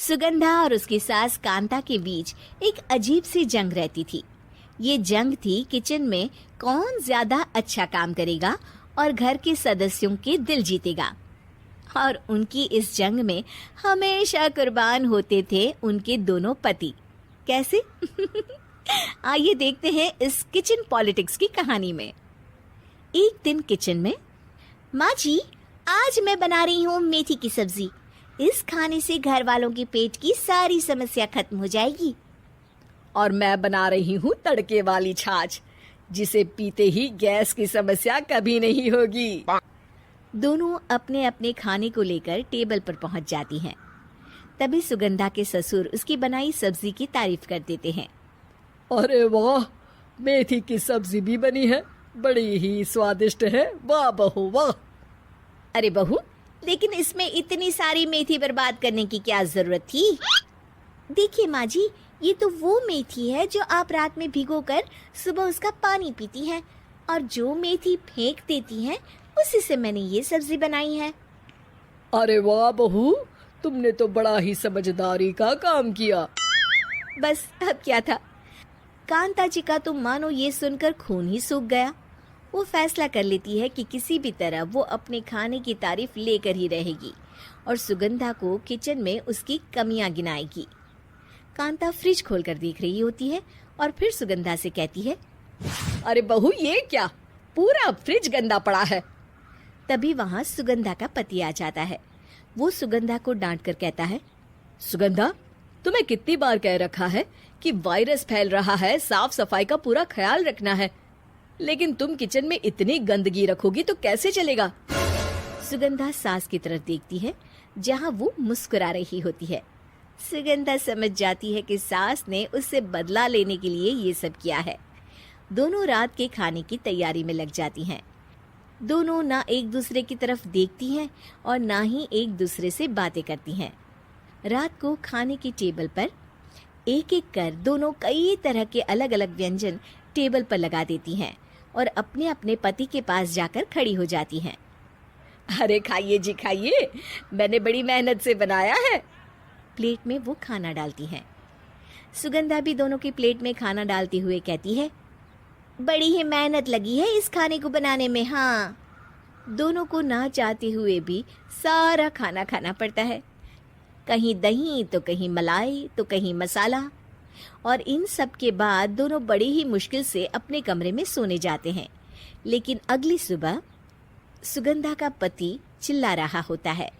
सुगंधा और उसकी सास कांता के बीच एक अजीब सी जंग रहती थी। ये जंग थी किचन में कौन ज्यादा अच्छा काम करेगा और घर के सदस्यों के दिल जीतेगा। और उनकी इस जंग में हमेशा कुर्बान होते थे उनके दोनों पति। कैसे? आइए देखते हैं इस किचन पॉलिटिक्स की कहानी में। एक दिन किचन में, माँ जी, आज मैं बना रही हूँ मेथी की सब्जी। इस खाने से घर वालों के पेट की सारी समस्या खत्म हो जाएगी। और मैं बना रही हूँ तड़के वाली छाछ, जिसे पीते ही गैस की समस्या कभी नहीं होगी। दोनों अपने अपने खाने को लेकर टेबल पर पहुंच जाती हैं। तभी सुगंधा के ससुर उसकी बनाई सब्जी की तारीफ कर देते हैं। अरे वाह, मेथी की सब्जी भी बनी है, बड़ी ही स्वादिष्ट है। वाह बहू वाह। अरे बहू, लेकिन इसमें इतनी सारी मेथी बर्बाद करने की क्या जरूरत थी? देखिए माँ जी, ये तो वो मेथी है जो आप रात में भिगोकर सुबह उसका पानी पीती हैं, और जो मेथी फेंक देती हैं उसी से मैंने ये सब्जी बनाई है। अरे वाह बहू, तुमने तो बड़ा ही समझदारी का काम किया। बस अब क्या था, कांता जी का तो मानो ये सुनकर खून ही सूख गया। वो फैसला कर लेती है कि किसी भी तरह वो अपने खाने की तारीफ लेकर ही रहेगी और सुगंधा को किचन में उसकी कमियां गिनाएगी। कांता फ्रिज खोलकर देख रही होती है और फिर सुगंधा से कहती है, अरे बहू, ये क्या, पूरा फ्रिज गंदा पड़ा है। तभी वहाँ सुगंधा का पति आ जाता है। वो सुगंधा को डांट कर कहता है, सुगंधा, तुम्हें कितनी बार कह रखा है कि वायरस फैल रहा है, साफ सफाई का पूरा ख्याल रखना है, लेकिन तुम किचन में इतनी गंदगी रखोगी तो कैसे चलेगा। सुगंधा सास की तरफ देखती है जहाँ वो मुस्कुरा रही होती है। सुगंधा समझ जाती है कि सास ने उससे बदला लेने के लिए ये सब किया है। दोनों रात के खाने की तैयारी में लग जाती हैं। दोनों ना एक दूसरे की तरफ देखती हैं और ना ही एक दूसरे से बातें करती हैं। रात को खाने की टेबल पर एक एक कर दोनों कई तरह के अलग अलग व्यंजन टेबल पर लगा देती हैं और अपने अपने पति के पास जाकर खड़ी हो जाती हैं। अरे खाइए जी खाइए, मैंने बड़ी मेहनत से बनाया है। प्लेट में वो खाना डालती हैं। सुगंधा भी दोनों की प्लेट में खाना डालते हुए कहती है, बड़ी ही मेहनत लगी है इस खाने को बनाने में। हाँ, दोनों को ना चाहते हुए भी सारा खाना खाना पड़ता है। कहीं दही तो कहीं मलाई तो कहीं मसाला। और इन सब के बाद दोनों बड़ी ही मुश्किल से अपने कमरे में सोने जाते हैं। लेकिन अगली सुबह सुगंधा का पति चिल्ला रहा होता है,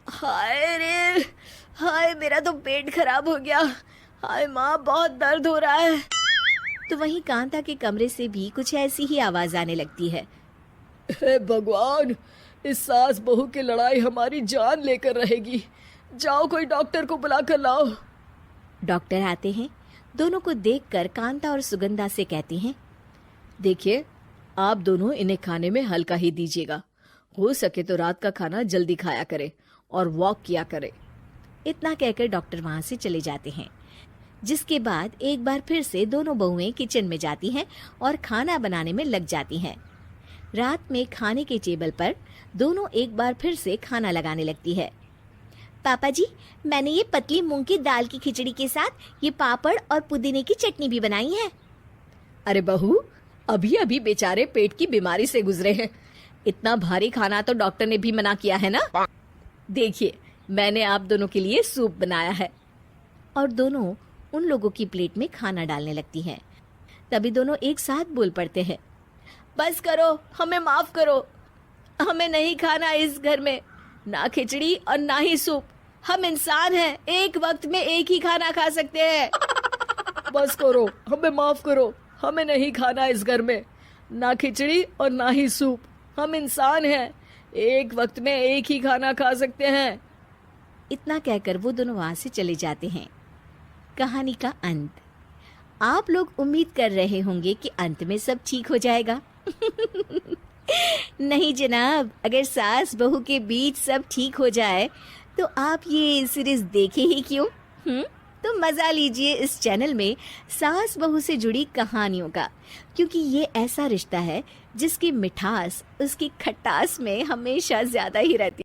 हाय रे, हाय मेरा तो पेट खराब हो गया। हाय माँ, बहुत दर्द हो रहा है। तो वहीं कांता के कमरे से भी कुछ ऐसी ही आवाज आने लगती है। हे भगवान, इस सास बहू की लड़ाई हमारी जान लेकर रहेगी। जाओ कोई डॉक्टर को बुला कर लाओ। डॉक्टर आते हैं। दोनों को देखकर कांता और सुगंधा से कहती हैं, देखिए, आप दोनों इन्हें खाने में हल्का ही दीजिएगा। हो सके तो रात का खाना जल्दी खाया करे और वॉक किया करे। इतना कहकर डॉक्टर वहां से चले जाते हैं। जिसके बाद एक बार फिर से दोनों बहुएं किचन में जाती हैं और खाना बनाने में लग जाती हैं। रात में खाने के टेबल पर दोनों एक बार फिर से खाना लगाने लगती है। पापा जी, मैंने ये पतली मूंग की दाल की खिचड़ी के साथ ये पापड़ और पुदीने की चटनी भी बनाई है। अरे बहू, अभी अभी बेचारे पेट की बीमारी से गुजरे हैं। इतना भारी खाना तो डॉक्टर ने भी मना किया है ना। देखिए, मैंने आप दोनों के लिए सूप बनाया है। और दोनों उन लोगों की प्लेट में खाना डालने लगती हैं। तभी दोनों एक साथ बोल पड़ते हैं, बस करो, हमें माफ करो। हमें नहीं खाना इस घर में, ना खिचड़ी और ना ही सूप। हम इंसान हैं, एक वक्त में एक ही खाना खा सकते हैं। बस करो, हमें माफ करो। हमें नहीं खाना इस घर में, ना खिचड़ी और ना ही सूप। हम इंसान हैं, एक वक्त में एक ही खाना खा सकते हैं। इतना कहकर वो दोनों वहां से चले जाते हैं। कहानी का अंत। आप लोग उम्मीद कर रहे होंगे कि अंत में सब ठीक हो जाएगा। नहीं जनाब, अगर सास बहू के बीच सब ठीक हो जाए तो आप ये सीरीज देखे ही क्यों? तो मजा लीजिए इस चैनल में सास बहू से जुड़ी कहानियों का, क्योंकि ये ऐसा रिश्ता है जिसकी मिठास उसकी खटास में हमेशा ज्यादा ही रहती है।